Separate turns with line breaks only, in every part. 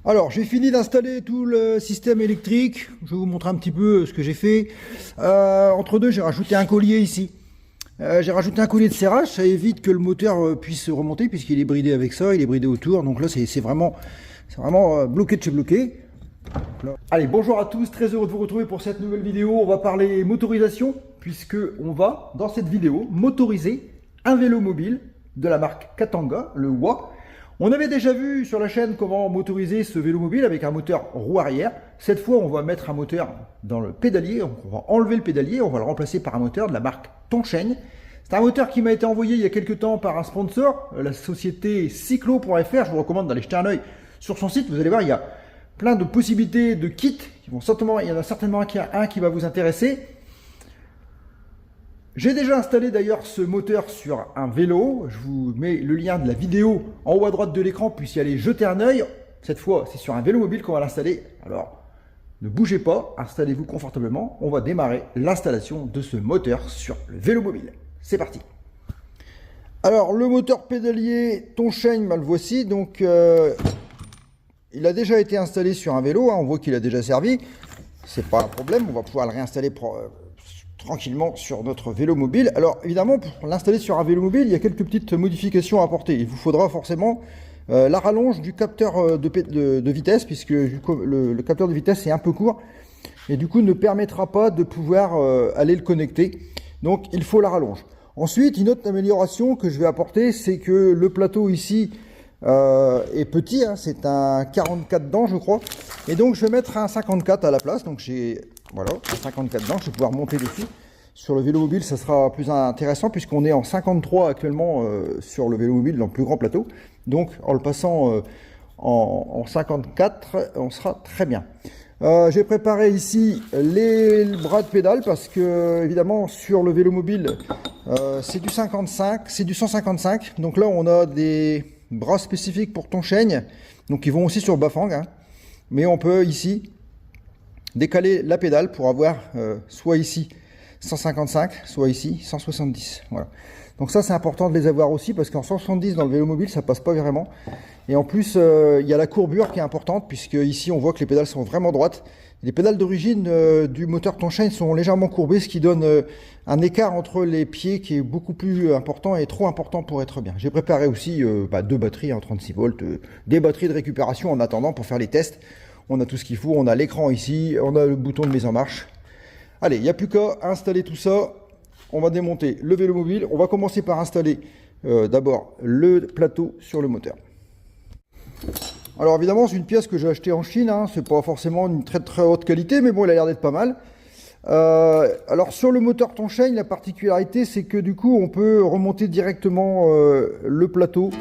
Alors, j'ai fini d'installer tout le système électrique. Je vais vous montrer un petit peu ce que j'ai fait. Entre deux, j'ai rajouté un collier ici. J'ai rajouté un collier de serrage. Ça évite que le moteur puisse remonter puisqu'il est bridé avec ça. Il est bridé autour. Donc là, c'est vraiment bloqué de chez bloqué. Allez, bonjour à tous. Très heureux de vous retrouver pour cette nouvelle vidéo. On va parler motorisation puisque on va, dans cette vidéo, motoriser un vélo mobile de la marque Katanga, le WA. On avait déjà vu sur la chaîne comment motoriser ce vélo mobile avec un moteur roue arrière. Cette fois, on va mettre un moteur dans le pédalier. On va enlever le pédalier, on va le remplacer par un moteur de la marque Tongsheng. C'est un moteur qui m'a été envoyé il y a quelques temps par un sponsor, la société Cyclo.fr. Je vous recommande d'aller jeter un œil sur son site. Vous allez voir, il y a plein de possibilités de kits. Il y en a certainement un qui va vous intéresser. J'ai déjà installé d'ailleurs ce moteur sur un vélo. Je vous mets le lien de la vidéo en haut à droite de l'écran, puis y aller jeter un œil. Cette fois, c'est sur un vélo mobile qu'on va l'installer. Alors, ne bougez pas, installez-vous confortablement. On va démarrer l'installation de ce moteur sur le vélo mobile. C'est parti. Alors, le moteur pédalier Tongsheng, le voici. Donc, il a déjà été installé sur un vélo. On voit qu'il a déjà servi. C'est pas un problème. On va pouvoir le réinstaller tranquillement sur notre vélo mobile. Alors évidemment, pour l'installer sur un vélo mobile, il y a quelques petites modifications à apporter. Il vous faudra forcément la rallonge du capteur de vitesse, puisque le capteur de vitesse est un peu court et du coup ne permettra pas de pouvoir aller le connecter. Donc il faut la rallonge. Ensuite, une autre amélioration que je vais apporter, c'est que le plateau ici est petit, hein, c'est un 44 dents je crois, et donc je vais mettre un 54 à la place. Donc j'ai voilà, 54 dents, je vais pouvoir monter dessus. Sur le vélo mobile, ça sera plus intéressant puisqu'on est en 53 actuellement sur le vélo mobile dans le plus grand plateau. Donc en le passant en 54, on sera très bien. J'ai préparé ici les bras de pédale parce que évidemment sur le vélo mobile, c'est du 55, c'est du 155. Donc là, on a des bras spécifiques pour Tongsheng, donc ils vont aussi sur Bafang, hein. Mais on peut ici décaler la pédale pour avoir soit ici 155, soit ici 170. Voilà. Donc ça, c'est important de les avoir aussi parce qu'en 170 dans le vélo mobile, ça passe pas vraiment. Et en plus, il y a la courbure qui est importante puisque ici, on voit que les pédales sont vraiment droites. Les pédales d'origine du moteur Tongsheng sont légèrement courbées, ce qui donne un écart entre les pieds qui est beaucoup plus important et trop important pour être bien. J'ai préparé aussi deux batteries en 36 volts, des batteries de récupération en attendant pour faire les tests. On a tout ce qu'il faut, on a l'écran ici, on a le bouton de mise en marche. Allez, il n'y a plus qu'à installer tout ça. On va démonter le vélo mobile. On va commencer par installer d'abord le plateau sur le moteur. Alors évidemment, c'est une pièce que j'ai achetée en Chine, hein. C'est pas forcément une très haute qualité, mais bon, il a l'air d'être pas mal. Alors sur le moteur Tongsheng, la particularité, c'est que du coup, on peut remonter directement le plateau.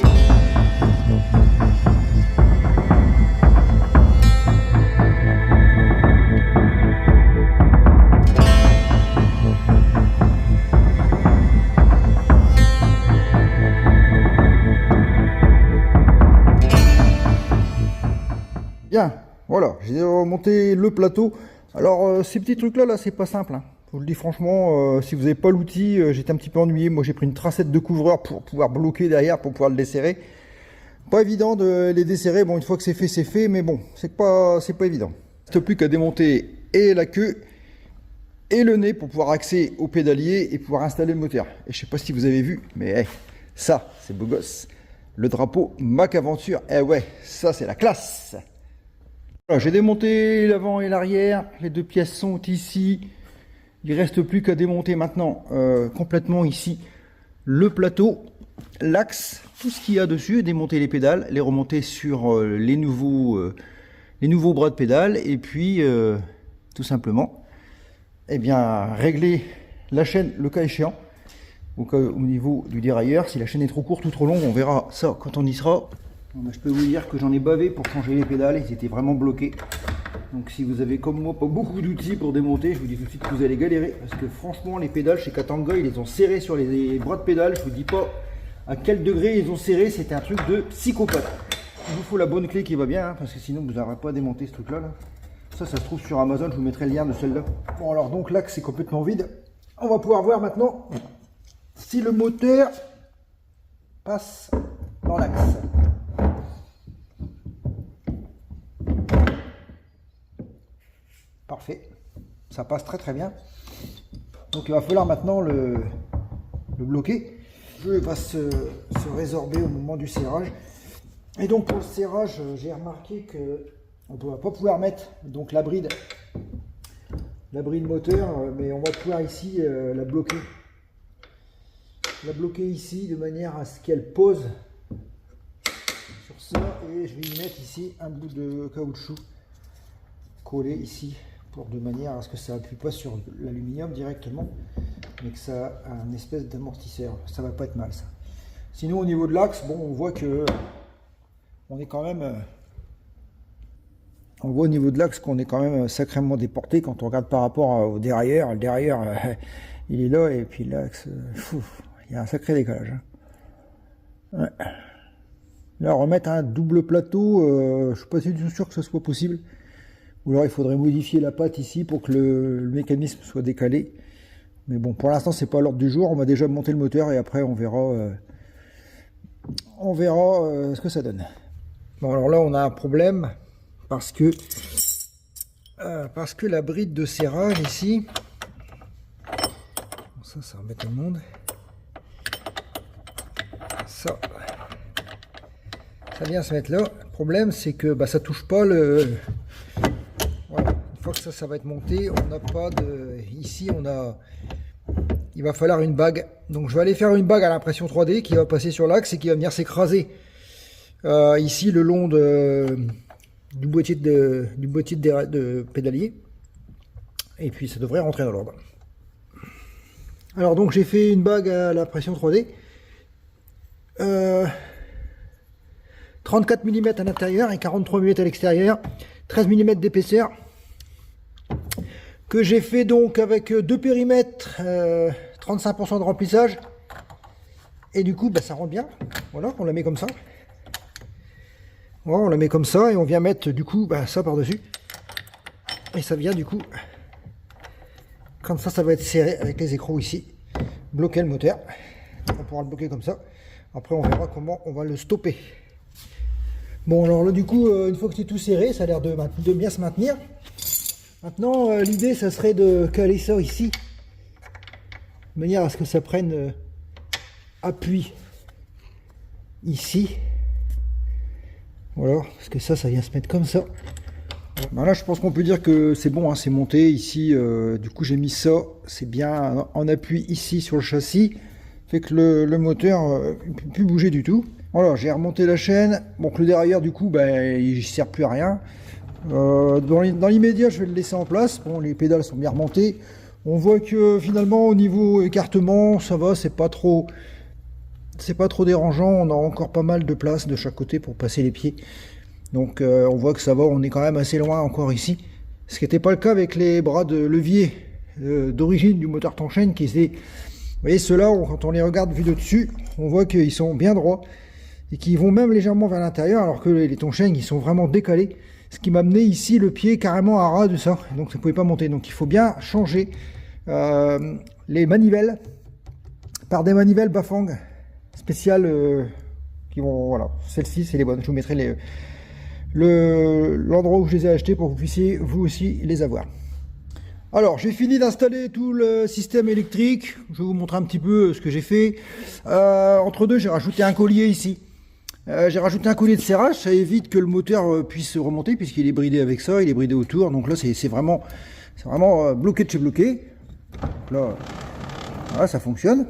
Bien, voilà, j'ai remonté le plateau. Alors ces petits trucs là, c'est pas simple, hein. Je vous le dis franchement, si vous n'avez pas l'outil, j'étais un petit peu ennuyé. Moi j'ai pris une tracette de couvreur pour pouvoir bloquer derrière, pour pouvoir le desserrer. Pas évident de les desserrer. Bon, une fois que c'est fait, mais bon, c'est pas évident. Il ne reste plus qu'à démonter et la queue et le nez pour pouvoir accéder au pédalier et pouvoir installer le moteur. Et je sais pas si vous avez vu, mais ça, c'est beau gosse. Le drapeau Mac Aventure, ouais, ça c'est la classe. Voilà, j'ai démonté l'avant et l'arrière, les deux pièces sont ici. Il ne reste plus qu'à démonter maintenant complètement ici le plateau, l'axe, tout ce qu'il y a dessus, démonter les pédales, les remonter sur les nouveaux bras de pédale et puis tout simplement régler la chaîne le cas échéant au niveau du dérailleur. Si la chaîne est trop courte ou trop longue, on verra ça quand on y sera. Je peux vous dire que j'en ai bavé pour changer les pédales, ils étaient vraiment bloqués. Donc si vous avez comme moi pas beaucoup d'outils pour démonter, je vous dis tout de suite que vous allez galérer. Parce que franchement les pédales chez Katanga, ils les ont serrés sur les bras de pédale. Je vous dis pas à quel degré ils ont serré, c'était un truc de psychopathe. Il vous faut la bonne clé qui va bien, hein, parce que sinon vous n'aurez pas à démonter ce truc là. Ça se trouve sur Amazon, je vous mettrai le lien de celle-là. Bon alors donc l'axe est complètement vide. On va pouvoir voir maintenant si le moteur passe dans l'axe. Parfait. Ça passe très très bien. Donc il va falloir maintenant le bloquer. Le jeu va se résorber au moment du serrage. Et donc pour le serrage, j'ai remarqué que on ne va pas pouvoir mettre donc la bride moteur, mais on va pouvoir ici la bloquer. La bloquer ici de manière à ce qu'elle pose sur ça, et je vais y mettre ici un bout de caoutchouc collé ici de manière à ce que ça appuie pas sur l'aluminium directement, mais que ça a un espèce d'amortisseur. Ça va pas être mal ça. Sinon au niveau de l'axe, bon, on voit que on est quand même au niveau de l'axe qu'on est quand même sacrément déporté quand on regarde par rapport au derrière. Le derrière il est là, et puis l'axe, il y a un sacré décalage. Ouais. Là, remettre un double plateau, je suis pas du tout sûr que ce soit possible. Ou alors il faudrait modifier la patte ici pour que le mécanisme soit décalé. Mais bon, pour l'instant c'est pas à l'ordre du jour. On va déjà monter le moteur et après on verra ce que ça donne. Bon, alors là on a un problème parce que la bride de serrage ici, ça remet tout le monde. Ça vient se mettre là. Le problème c'est que ça touche pas le... Voilà. Une fois que ça va être monté, on n'a pas de... Ici il va falloir une bague. Donc je vais aller faire une bague à l'impression 3D qui va passer sur l'axe et qui va venir s'écraser ici le long du boîtier de pédalier. Et puis ça devrait rentrer dans l'ordre. Alors donc j'ai fait une bague à la pression 3D. 34 mm à l'intérieur et 43 mm à l'extérieur. 13 mm d'épaisseur. Que j'ai fait donc avec deux périmètres, 35% de remplissage. Et du coup ça rentre bien. Voilà, on la met comme ça. Voilà, on la met comme ça et on vient mettre du coup ça par dessus. Et ça vient du coup, comme ça va être serré avec les écrous ici. Bloquer le moteur. On pourra le bloquer comme ça. Après on verra comment on va le stopper. Bon, alors là du coup, une fois que c'est tout serré, ça a l'air de bien se maintenir. Maintenant, l'idée ça serait de caler ça ici, de manière à ce que ça prenne appui ici. Voilà, parce que ça vient se mettre comme ça. Ben là je pense qu'on peut dire que c'est bon, hein, c'est monté ici. Du coup j'ai mis ça, c'est bien en appui ici sur le châssis, fait que le moteur ne peut plus bouger du tout. Voilà, j'ai remonté la chaîne. Bon, que le derrière du coup il ne sert plus à rien. Dans l'immédiat je vais le laisser en place. Bon, les pédales sont bien remontées. On voit que finalement au niveau écartement ça va, c'est pas trop dérangeant. On a encore pas mal de place de chaque côté pour passer les pieds. Donc on voit que ça va, on est quand même assez loin encore ici. Ce qui n'était pas le cas avec les bras de levier d'origine du moteur Tongsheng qui étaient... Vous voyez, ceux-là, quand on les regarde vus de dessus, on voit qu'ils sont bien droits et qu'ils vont même légèrement vers l'intérieur, alors que les Tongsheng, ils sont vraiment décalés. Ce qui m'a amené ici le pied carrément à ras de ça. Donc ça ne pouvait pas monter. Donc il faut bien changer les manivelles par des manivelles Bafang spéciales qui vont... Voilà, celles-ci, c'est les bonnes. Je vous mettrai l'endroit où je les ai achetées pour que vous puissiez vous aussi les avoir. Alors j'ai fini d'installer tout le système électrique. Je vais vous montrer un petit peu ce que j'ai fait. Entre deux, j'ai rajouté un collier ici. J'ai rajouté un collier de serrage, ça évite que le moteur puisse remonter puisqu'il est bridé avec ça, il est bridé autour. Donc là c'est vraiment bloqué de chez bloqué. Là, voilà, ça fonctionne.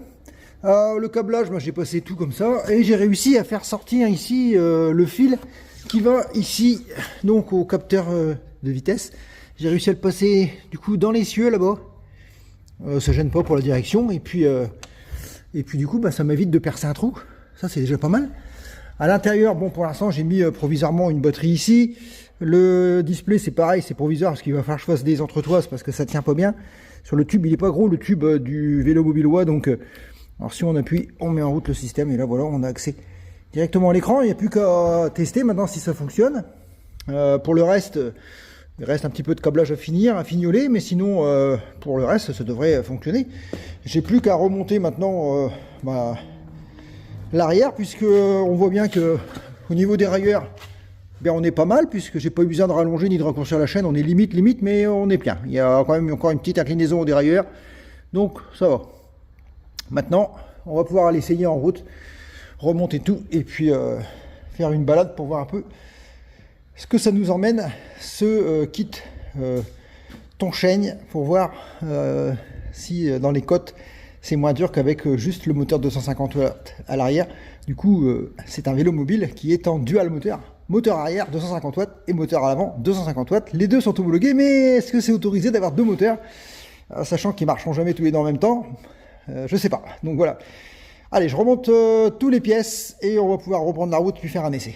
Le câblage, moi j'ai passé tout comme ça et j'ai réussi à faire sortir ici le fil qui va ici donc au capteur de vitesse. J'ai réussi à le passer du coup dans les cieux là-bas. Ça gêne pas pour la direction et puis du coup ça m'évite de percer un trou. Ça c'est déjà pas mal. À l'intérieur, bon, pour l'instant j'ai mis provisoirement une batterie ici. Le display c'est pareil, c'est provisoire parce qu'il va falloir que je fasse des entretoises parce que ça tient pas bien. Sur le tube il est pas gros, le tube du vélo mobilois, donc alors si on appuie, on met en route le système et là voilà, on a accès directement à l'écran. Il n'y a plus qu'à tester maintenant si ça fonctionne. Pour le reste, il reste un petit peu de câblage à finir, à fignoler, mais sinon pour le reste ça devrait fonctionner. J'ai plus qu'à remonter maintenant l'arrière, puisque on voit bien que au niveau des rayures Ben, on est pas mal puisque j'ai pas eu besoin de rallonger ni de raccourcir la chaîne. On est limite, mais on est bien. Il y a quand même encore une petite inclinaison au dérailleur. Donc ça va. Maintenant, on va pouvoir aller essayer en route, remonter tout et puis faire une balade pour voir un peu ce que ça nous emmène, ce kit Tongsheng, pour voir si dans les côtes c'est moins dur qu'avec juste le moteur 250 watts à l'arrière. Du coup, c'est un vélo mobile qui est en dual moteur. Moteur arrière 250 watts et moteur à l'avant 250 watts. Les deux sont homologués, mais est-ce que c'est autorisé d'avoir deux moteurs, sachant qu'ils marcheront jamais tous les deux en même temps? Je sais pas. Donc voilà. Allez, je remonte tous les pièces et on va pouvoir reprendre la route puis faire un essai.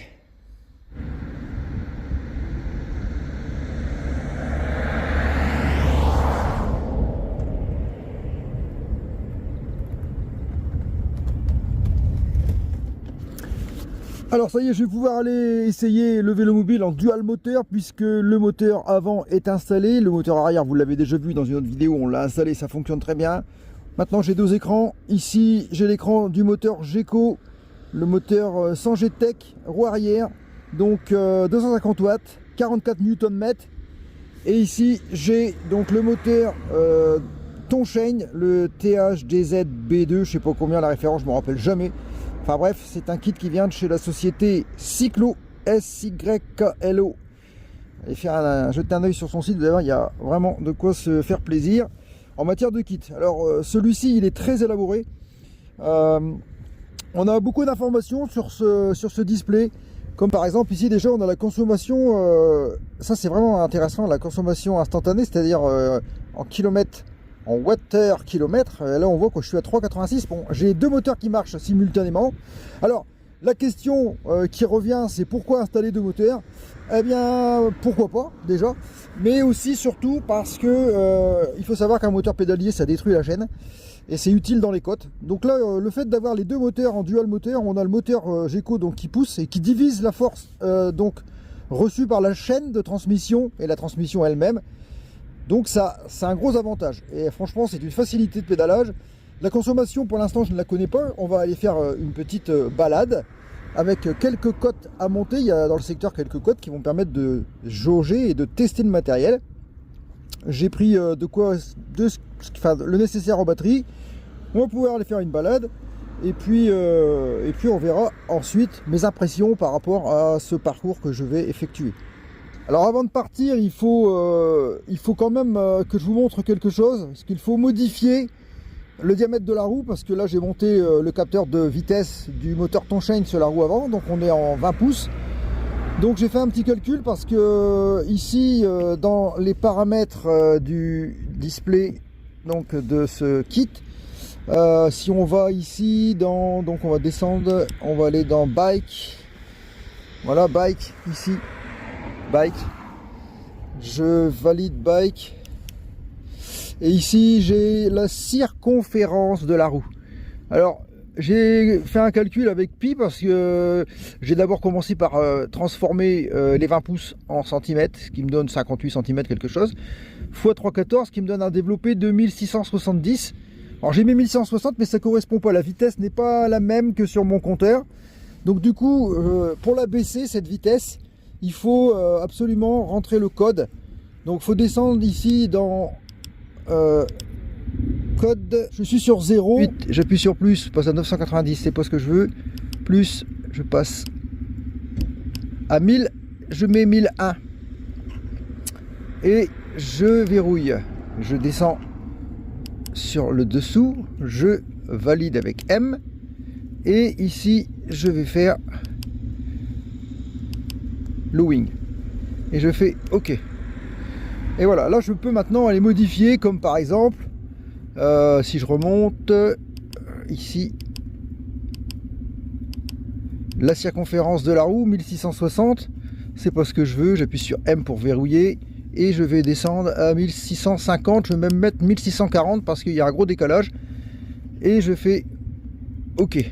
Alors ça y est, je vais pouvoir aller essayer le vélo mobile en dual moteur puisque le moteur avant est installé. Le moteur arrière, vous l'avez déjà vu dans une autre vidéo, on l'a installé, ça fonctionne très bien. Maintenant j'ai deux écrans. Ici j'ai l'écran du moteur Geco, le moteur sans GTEC, roue arrière, donc 250 watts, 44 Nm. Et ici j'ai donc le moteur Tongsheng, le THDZ B2, je sais pas combien la référence, je me rappelle jamais. Enfin bref, c'est un kit qui vient de chez la société Cyclo, SYKLO. Allez faire jeter un oeil sur son site, d'ailleurs il y a vraiment de quoi se faire plaisir en matière de kit. Alors celui-ci il est très élaboré. On a beaucoup d'informations sur ce display. Comme par exemple ici déjà on a la consommation, ça c'est vraiment intéressant, la consommation instantanée, c'est-à-dire en kilomètres, en watts-kilomètres. Là on voit que je suis à 3,86. Bon, j'ai deux moteurs qui marchent simultanément. Alors la question qui revient, c'est pourquoi installer deux moteurs? Eh bien pourquoi pas déjà, mais aussi surtout parce que il faut savoir qu'un moteur pédalier ça détruit la chaîne et c'est utile dans les côtes. Donc là le fait d'avoir les deux moteurs en dual moteur, on a le moteur Geco donc qui pousse et qui divise la force donc reçue par la chaîne de transmission et la transmission elle-même. Donc ça, c'est un gros avantage. Et franchement, c'est une facilité de pédalage. La consommation, pour l'instant, je ne la connais pas. On va aller faire une petite balade avec quelques côtes à monter. Il y a dans le secteur quelques côtes qui vont permettre de jauger et de tester le matériel. J'ai pris le nécessaire en batterie. On va pouvoir aller faire une balade. Et puis on verra ensuite mes impressions par rapport à ce parcours que je vais effectuer. Alors avant de partir, il faut quand même que je vous montre quelque chose, parce qu'il faut modifier le diamètre de la roue, parce que là j'ai monté le capteur de vitesse du moteur Tongsheng sur la roue avant, donc on est en 20 pouces. Donc j'ai fait un petit calcul parce que ici dans les paramètres du display donc de ce kit, si on va ici donc on va descendre, on va aller dans bike, voilà bike ici. Bike, je valide bike et ici j'ai la circonférence de la roue. Alors j'ai fait un calcul avec pi parce que j'ai d'abord commencé par transformer les 20 pouces en centimètres, ce qui me donne 58 cm quelque chose, fois 3,14 qui me donne un développé de 1670. Alors j'ai mis 1160 mais ça correspond pas, la vitesse n'est pas la même que sur mon compteur. Donc du coup pour la baisser cette vitesse, il faut absolument rentrer le code. Donc il faut descendre ici dans code. Je suis sur 0. J'appuie sur plus, je passe à 990, c'est pas ce que je veux. Plus, je passe à 1000, je mets 1001. Et je verrouille. Je descends sur le dessous, je valide avec M. Et ici, je vais faire le wing et je fais OK. Et voilà, là je peux maintenant aller modifier, comme par exemple si je remonte ici la circonférence de la roue 1660, c'est pas ce que je veux, j'appuie sur M pour verrouiller et je vais descendre à 1650, je vais même mettre 1640 parce qu'il y a un gros décalage et je fais OK.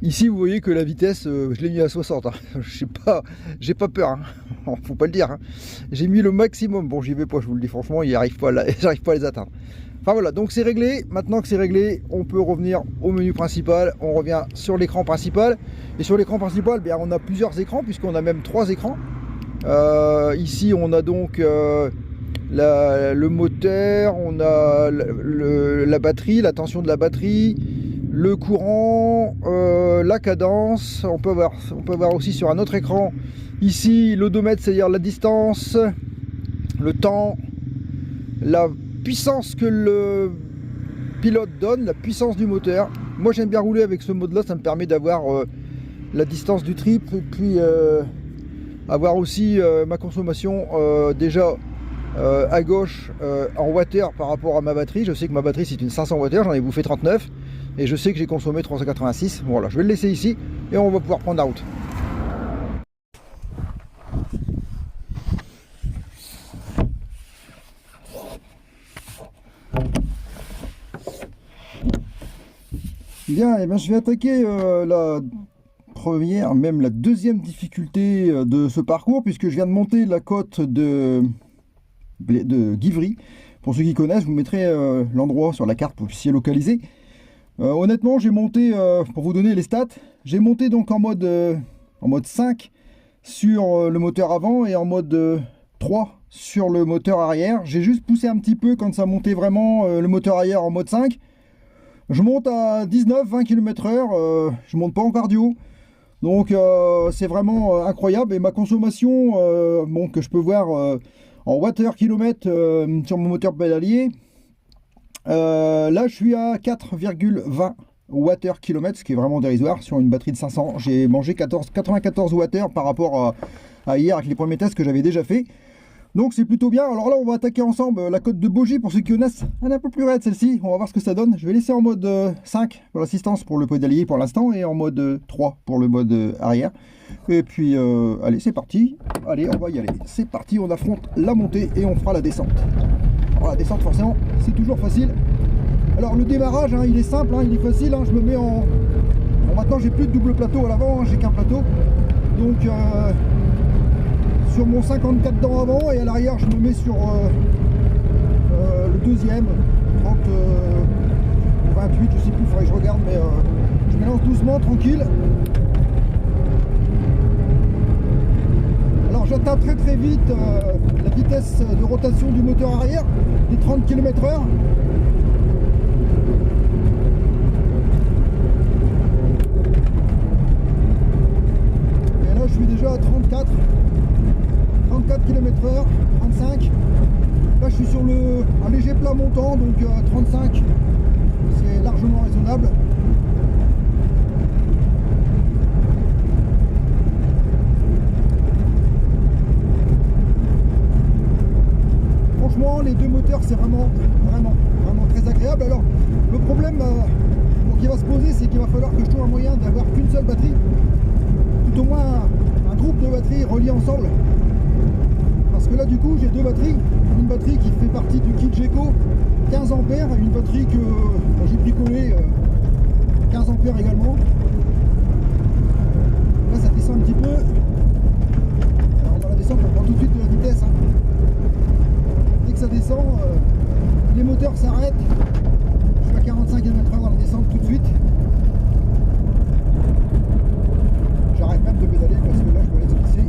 Ici vous voyez que la vitesse je l'ai mis à 60 hein. J'ai pas peur hein. Faut pas le dire hein. J'ai mis le maximum, bon j'y vais pas, je vous le dis franchement, j'arrive pas à les atteindre. Enfin voilà, donc c'est réglé. Maintenant que c'est réglé, on peut revenir au menu principal. On revient sur l'écran principal. Et sur l'écran principal, bien, on a plusieurs écrans, puisqu'on a même 3 écrans. Ici, on a donc le moteur, on a la batterie, la tension de la batterie, le courant, la cadence. On peut voir aussi sur un autre écran, ici, l'odomètre, c'est-à-dire la distance, le temps, la puissance que le pilote donne, la puissance du moteur. Moi j'aime bien rouler avec ce mode là, ça me permet d'avoir la distance du trip et puis avoir aussi ma consommation déjà à gauche en watts par rapport à ma batterie. Je sais que ma batterie c'est une 500 watts, j'en ai bouffé 39 et je sais que j'ai consommé 386. Voilà, je vais le laisser ici et on va pouvoir prendre la route. Bien, et bien je vais attaquer la première, même la deuxième difficulté de ce parcours, puisque je viens de monter la côte de Givry. Pour ceux qui connaissent, je vous mettrai l'endroit sur la carte pour que vous puissiez localiser. Honnêtement, j'ai monté, pour vous donner les stats, j'ai monté donc en mode 5 sur le moteur avant et en mode 3 sur le moteur arrière. J'ai juste poussé un petit peu quand ça montait vraiment le moteur arrière en mode 5. Je monte à 19-20 km/h, je monte pas en cardio, donc c'est vraiment incroyable. Et ma consommation, bon, que je peux voir en watts-km sur mon moteur pédalier, là je suis à 4,20 watts-km, ce qui est vraiment dérisoire sur une batterie de 500. J'ai mangé 94 Wh par rapport à hier avec les premiers tests que j'avais déjà fait. Donc c'est plutôt bien. Alors là on va attaquer ensemble la côte de Baugy. Pour ceux qui connaissent, elle est un peu plus raide celle-ci. On va voir ce que ça donne. Je vais laisser en mode 5 pour l'assistance pour le pédalier pour l'instant et en mode 3 pour le mode arrière. Et puis allez, c'est parti. Allez, on va y aller. C'est parti, on affronte la montée et on fera la descente. Alors la descente forcément c'est toujours facile. Alors le démarrage il est simple, il est facile. Je me mets en... Bon, maintenant j'ai plus de double plateau à l'avant, j'ai qu'un plateau. Donc sur mon 54 dents avant et à l'arrière je me mets sur le deuxième 30 ou 28, je sais plus, il faudrait que je regarde, mais je me lance doucement, tranquille. Alors j'atteins très vite la vitesse de rotation du moteur arrière, les 30 km/h. Et là je suis déjà à 34 km/h, 35. Là je suis sur un léger plat montant, donc 35 c'est largement raisonnable. Franchement les deux moteurs c'est vraiment très agréable. Alors le problème qui va se poser, c'est qu'il va falloir que je trouve un moyen d'avoir qu'une seule batterie, tout au moins un groupe de batteries reliés ensemble. Parce que là du coup j'ai deux batteries, une batterie qui fait partie du kit Geco 15 ampères et une batterie que j'ai bricolé 15 ampères également. Là ça descend un petit peu. Alors dans la descente on prend tout de suite de la vitesse. Dès que ça descend, les moteurs s'arrêtent. Je suis à 45 km/h dans la descente tout de suite. J'arrête même de pédaler parce que là je me laisse glisser.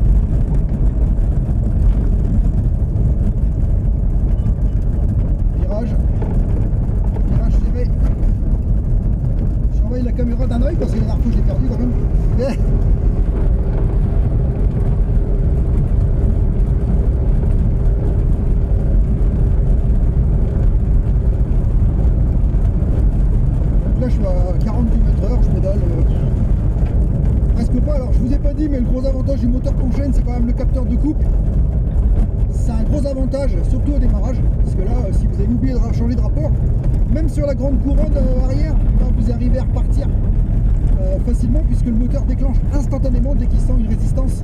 Virage serré. Je surveille la caméra d'un oeil parce que la dernière fois je l'ai perdu quand même. Donc là je suis à 40 km/h, je pédale presque pas. Alors je vous ai pas dit, mais le gros avantage du moteur Ponchaine c'est quand même le capteur de couple. C'est un gros avantage, surtout au démarrage, parce que là, si vous avez oublié de changer de rapport, même sur la grande couronne arrière, là, vous arrivez à repartir facilement, puisque le moteur déclenche instantanément dès qu'il sent une résistance.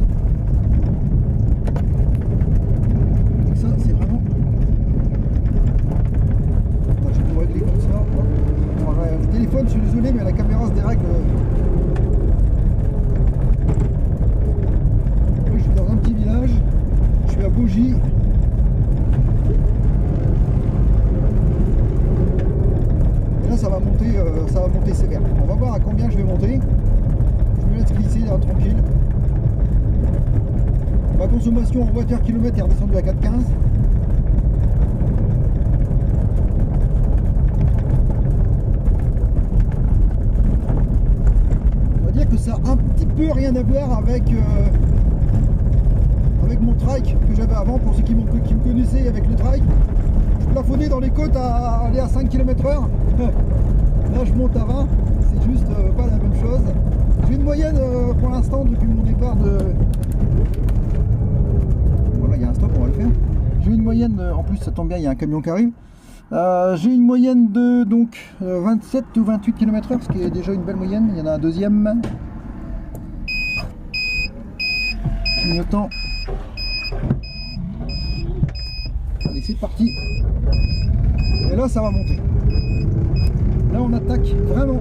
Donc ça, c'est vraiment... Attends, je vais régler comme ça. Le téléphone, je suis désolé, mais la caméra se dérègle. Là, je suis dans un petit village. Je suis à Baugy.
bien, je vais monter. Je me laisse glisser là, tranquille. Ma consommation en Wh/km est redescendue à 4,15. On va dire que ça a un petit peu rien à voir avec mon trike que j'avais avant. Pour ceux qui me connaissaient avec le trike, je plafonnais dans les côtes à aller à 5 km/h. Là je monte à 20, c'est juste pas la même chose. J'ai une moyenne pour l'instant depuis mon départ de... Voilà, il y a un stop, on va le faire. J'ai une moyenne, en plus ça tombe bien, il y a un camion qui arrive. J'ai une moyenne de donc 27 ou 28 km/h, ce qui est déjà une belle moyenne. Il y en a un deuxième. Clignotant. Allez, c'est parti. Et là, ça va monter. Là, on attaque vraiment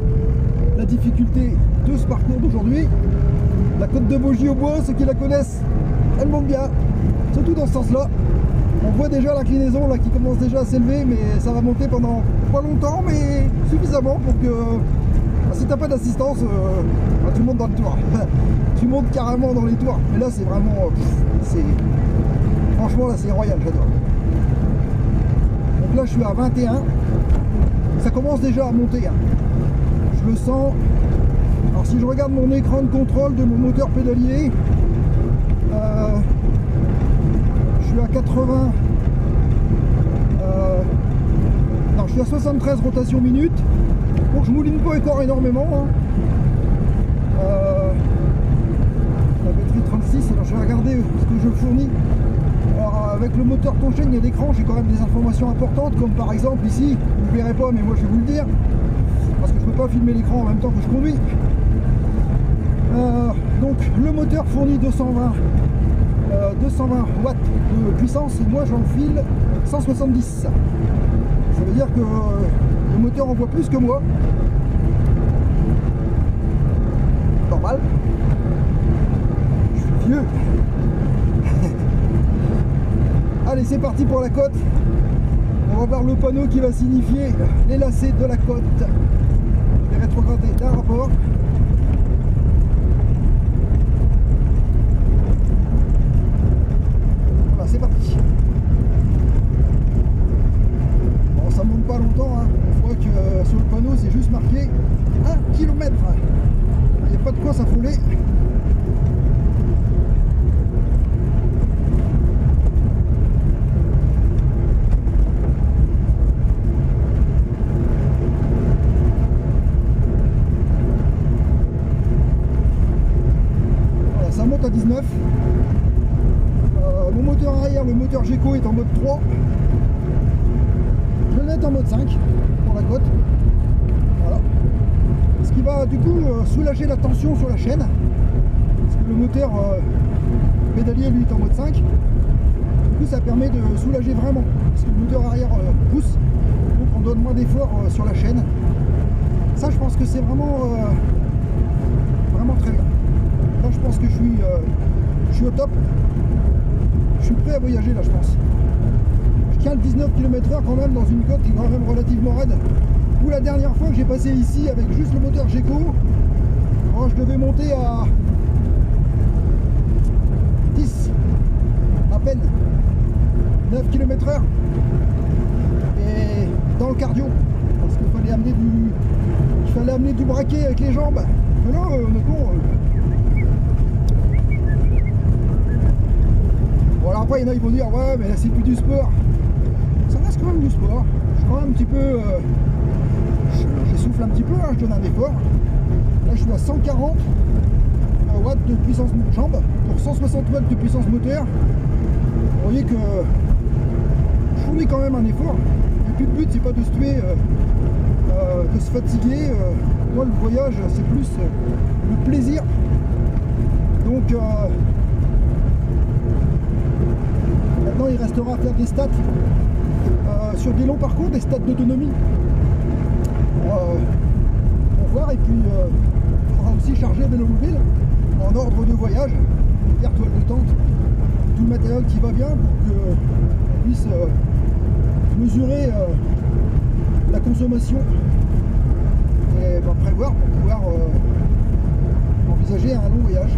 la difficulté de ce parcours d'aujourd'hui. La côte de Baugy au bois, ceux qui la connaissent, elle monte bien. Surtout dans ce sens-là. On voit déjà l'inclinaison là qui commence déjà à s'élever, mais ça va monter pendant pas longtemps, mais suffisamment pour que si t'as pas d'assistance, tu montes dans le tour. Tu montes carrément dans les tours. Mais là, c'est vraiment, franchement là, c'est royal, j'adore. Donc là, je suis à 21. Ça commence déjà à monter. Hein. Je le sens. Alors si je regarde mon écran de contrôle de mon moteur pédalier, je suis à 80. Non, je suis à 73 rotations minutes. Donc je mouline pas encore énormément. Hein. La batterie 36, alors je vais regarder ce que je fournis. Alors avec le moteur Tongsheng et l'écran, j'ai quand même des informations importantes, comme par exemple ici, vous ne verrez pas mais moi je vais vous le dire, parce que je ne peux pas filmer l'écran en même temps que je conduis. Donc le moteur fournit 220 watts de puissance et moi j'en file 170. Ça veut dire que le moteur envoie plus que moi. Normal. Je suis vieux. Allez, c'est parti pour la côte. On va voir le panneau qui va signifier les lacets de la côte. Je vais rétrograder d'un rapport. Voilà, c'est parti. Bon, ça monte pas longtemps. Hein. On voit que sur le panneau, c'est juste marqué 1 km. Il n'y a pas de quoi s'affoler. À 19. Mon moteur arrière, le moteur Geco est en mode 3. Je vais le mettre en mode 5 pour la côte. Voilà. Ce qui va du coup soulager la tension sur la chaîne. Parce que le moteur pédalier lui est en mode 5. Du coup ça permet de soulager vraiment. Parce que le moteur arrière pousse. Donc on donne moins d'effort sur la chaîne. Ça je pense que c'est vraiment très bien. Là je pense que je suis au top. Je suis prêt à voyager là je pense. Je tiens le 19 km/h quand même dans une côte qui est quand même relativement raide. Ou la dernière fois que j'ai passé ici avec juste le moteur Geco, moi je devais monter à 10 à peine 9 km/h et dans le cardio parce qu'il fallait amener du braquet avec les jambes. Mais là honnêtement alors après il y en a qui vont dire ouais mais là c'est plus du sport. Ça reste quand même du sport. Je suis quand même un petit peu j'essouffle un petit peu, hein, je donne un effort. Là je suis à 140 watts de puissance jambe pour 160 watts de puissance moteur. Vous voyez que je fournis quand même un effort. Et puis le but c'est pas de se tuer, de se fatiguer. Moi le voyage c'est plus le plaisir. Donc maintenant il restera à faire des stats sur des longs parcours, des stats d'autonomie pour voir, et puis il faudra aussi charger le vélo mobile en ordre de voyage, carte toile de tente, tout le matériel qui va bien pour qu'on puisse mesurer la consommation vais prévoir pour pouvoir envisager un long voyage.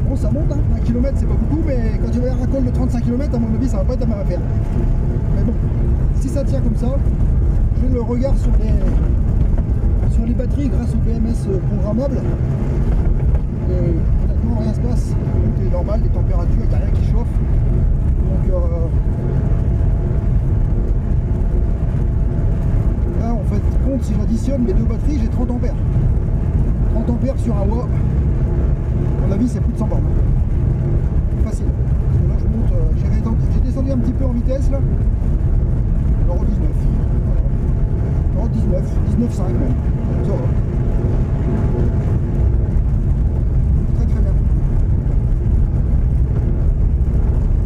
Bon, ça monte, hein. 1 km c'est pas beaucoup, mais quand tu vas avoir un col de 35 km, à mon avis, ça va pas être la même affaire. Mais bon, si ça tient comme ça, j'ai le regard sur les batteries grâce au BMS programmable. Et honnêtement, rien se passe. Tout est normal, les températures, il n'y a rien qui chauffe. Donc là, en fait, compte, si j'additionne mes deux batteries, j'ai 30 ampères. 30 ampères sur un watt. À mon avis, c'est plus de 100 bornes. Facile. Parce que là, je monte, j'ai descendu un petit peu en vitesse là. Euro 19. Euro 19, 19,5 même. Ça va. Très très bien.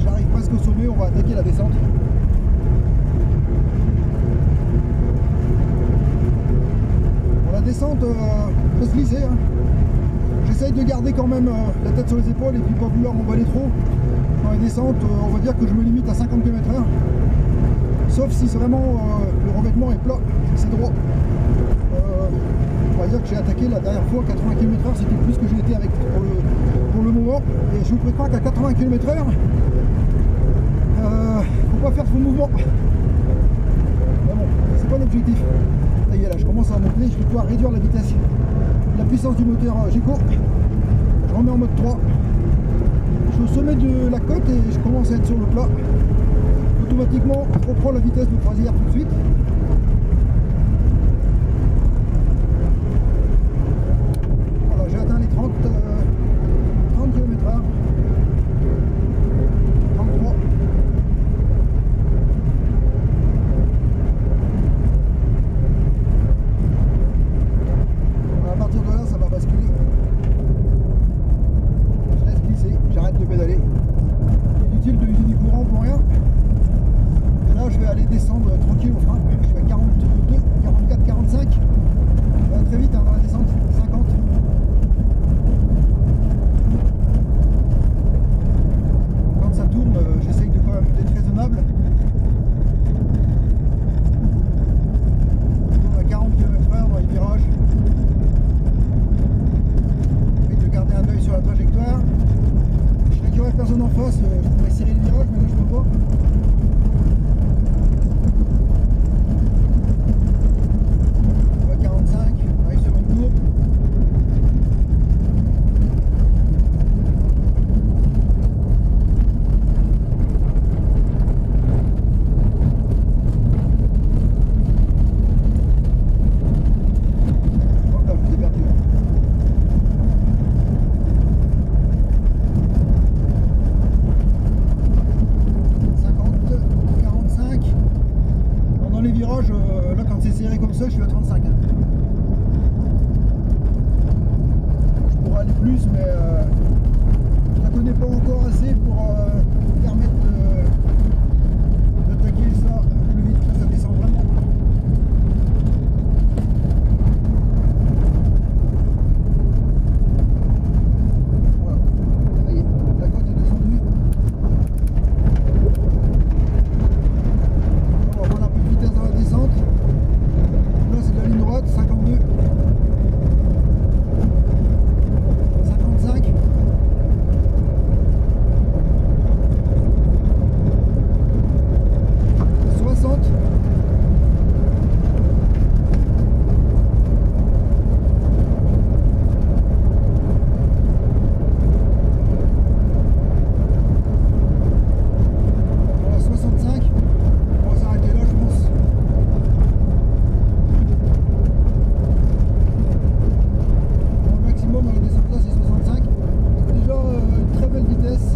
J'arrive presque au sommet, on va attaquer la descente. Bon, la descente peut se glisser. Hein. J'essaye de garder quand même la tête sur les épaules et puis pas vouloir m'emballer trop. Dans les descentes, on va dire que je me limite à 50 km/h. Sauf si vraiment le revêtement est plat, c'est droit. On va dire que j'ai attaqué la dernière fois 80 km/h, c'était plus que j'ai été avec pour le moment. Et je vous préviens qu'à 80 km/h, faut pas faire trop de mouvement. Mais bon, c'est pas l'objectif. Ça y est, là, je commence à monter, je vais pouvoir réduire la vitesse, la puissance du moteur Geco. Je remets en mode 3. Je suis au sommet de la côte et je commence à être sur le plat. Automatiquement, je reprends la vitesse de croisière tout de suite. Voilà, j'ai atteint les 30 km/h. 33. À partir de là, ça va basculer. Je laisse glisser, j'arrête de pédaler. Inutile de user du courant pour rien. Et là, je vais aller descendre tranquille au frein. Je suis à 42, 44, 45. Ça va très vite hein, dans la descente. 50. Quand ça tourne, j'essaye de quand même d'être raisonnable. Je tourne à 40 km/h dans les virages. J'essaie de garder un œil sur la trajectoire. Je sais qu'il n'y aurait personne en face, je pourrais serrer le virage, mais là je peux pas. On va 45, on arrive sur une courbe. Hop là, je vous ai perdu. 50, 45. Dans les virages, là quand c'est serré comme ça, je suis à 35. Hein. Je pourrais aller plus, mais je la connais pas encore assez pour permettre d'attaquer ça plus vite. Là, ça descend vraiment. Voilà, ça y est, la côte est descendue. On va prendre un peu de vitesse dans la descente. Là c'est de la ligne droite, 52. 55. 60. 65. On va s'arrêter là, je pense. Mon maximum dans la descente là, c'est 65. C'est déjà une très belle vitesse.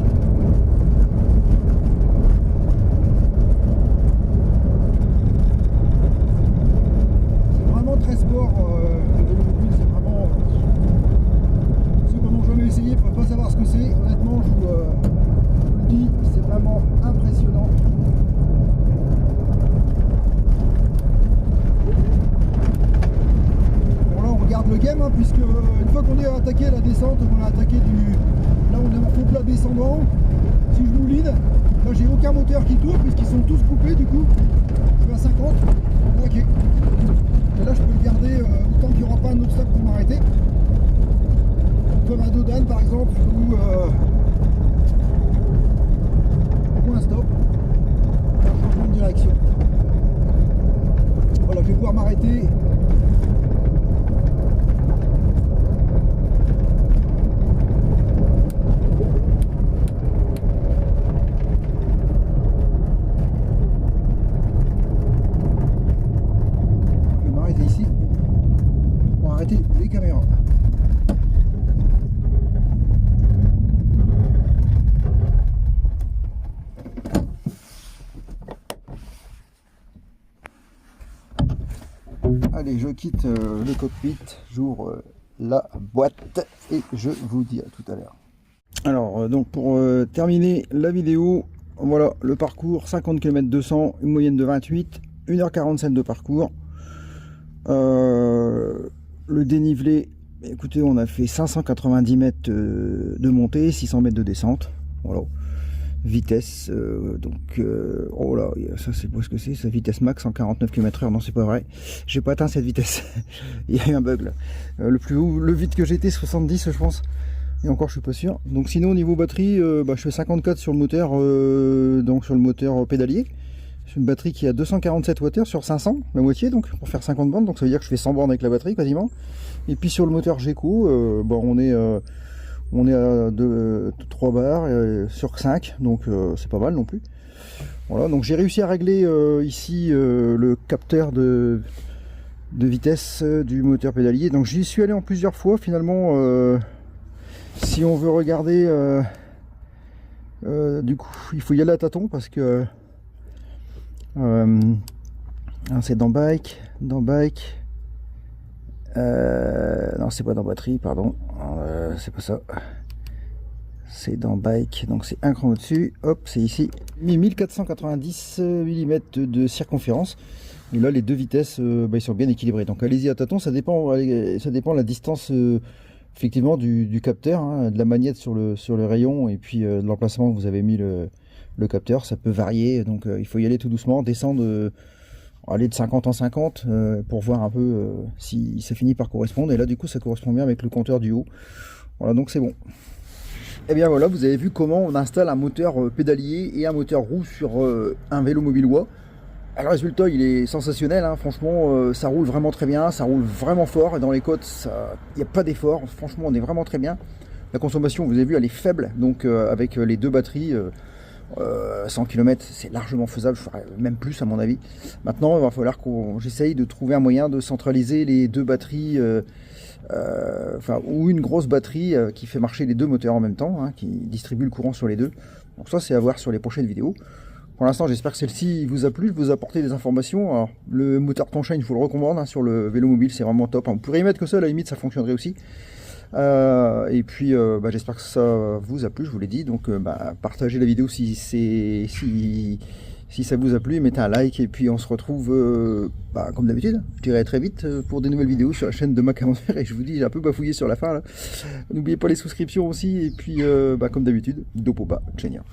C'est vraiment très sport. Le vélo mobile, c'est vraiment. Ceux qui n'ont jamais essayé ne peuvent pas savoir ce que c'est. Honnêtement, je vous le dis, c'est vraiment impressionnant. Bon là on regarde le game hein, puisque une fois qu'on est attaqué la descente, on a attaqué là on est en faux plat descendant, si je mouline, Là j'ai aucun moteur qui tourne puisqu'ils sont tous coupés du coup. Je suis à 50. Ok. Et là je peux le garder autant qu'il n'y aura pas un obstacle pour m'arrêter. Comme un Dodan par exemple ou un stop. Un changement de direction. Voilà, je vais pouvoir m'arrêter. Les caméras. Allez, je quitte le cockpit, j'ouvre la boîte et je vous dis à tout à l'heure. Alors, donc pour terminer la vidéo, voilà le parcours 50 km 200, une moyenne de 28, 1h47 de parcours. Le dénivelé, écoutez, on a fait 590 mètres de montée, 600 mètres de descente. Voilà. Vitesse, oh là, ça c'est pas ce que c'est, sa vitesse max 149 km/h. Non, c'est pas vrai, j'ai pas atteint cette vitesse. Il y a eu un bug là. Le plus haut, le vite que j'étais, 70 je pense. Et encore, je suis pas sûr. Donc sinon, au niveau batterie, je fais 54 sur le moteur, donc sur le moteur pédalier. C'est une batterie qui a 247 Wh sur 500, la moitié, donc pour faire 50 bornes, donc ça veut dire que je fais 100 bornes avec la batterie quasiment. Et puis sur le moteur Geco, on est à 3 bars sur 5, donc c'est pas mal non plus. Voilà, donc j'ai réussi à régler ici le capteur de vitesse du moteur pédalier. Donc j'y suis allé en plusieurs fois finalement. Si on veut regarder, du coup, il faut y aller à tâtons parce que c'est dans bike, non c'est pas dans batterie, pardon, c'est pas ça, c'est dans bike, donc c'est un cran au-dessus, hop, c'est ici, 1490 mm de circonférence, et là les deux vitesses ils sont bien équilibrés, donc allez-y à tâtons, ça dépend de la distance effectivement du capteur, hein, de la magnète sur le rayon, et puis de l'emplacement que vous avez mis le capteur, ça peut varier, donc il faut y aller tout doucement, descendre, aller de 50 en 50 pour voir un peu si ça finit par correspondre, et là du coup ça correspond bien avec le compteur du haut. Voilà, donc c'est bon. Et bien voilà, vous avez vu comment on installe un moteur pédalier et un moteur roue sur un vélo mobilois. Alors, le résultat il est sensationnel, hein. Franchement ça roule vraiment très bien, ça roule vraiment fort, et dans les côtes il n'y a pas d'effort, franchement on est vraiment très bien. La consommation, vous avez vu, elle est faible, donc avec les deux batteries, 100 km c'est largement faisable, je ferai même plus à mon avis. Maintenant il va falloir que j'essaye de trouver un moyen de centraliser les deux batteries, ou une grosse batterie qui fait marcher les deux moteurs en même temps, hein, qui distribue le courant sur les deux. Donc ça c'est à voir sur les prochaines vidéos. Pour l'instant j'espère que celle-ci vous a plu, je vous ai apporté des informations. Alors, le moteur Tonshine je vous le recommande, hein, sur le vélo mobile c'est vraiment top, hein. Vous pourriez y mettre que ça, à la limite ça fonctionnerait aussi. Et puis j'espère que ça vous a plu, je vous l'ai dit, donc partagez la vidéo si ça vous a plu, mettez un like, et puis on se retrouve comme d'habitude, je dirais très vite pour des nouvelles vidéos sur la chaîne de Mac-Aventure. Et je vous dis, j'ai un peu bafouillé sur la fin là. N'oubliez pas les souscriptions aussi, et puis comme d'habitude, dopo pas, génial.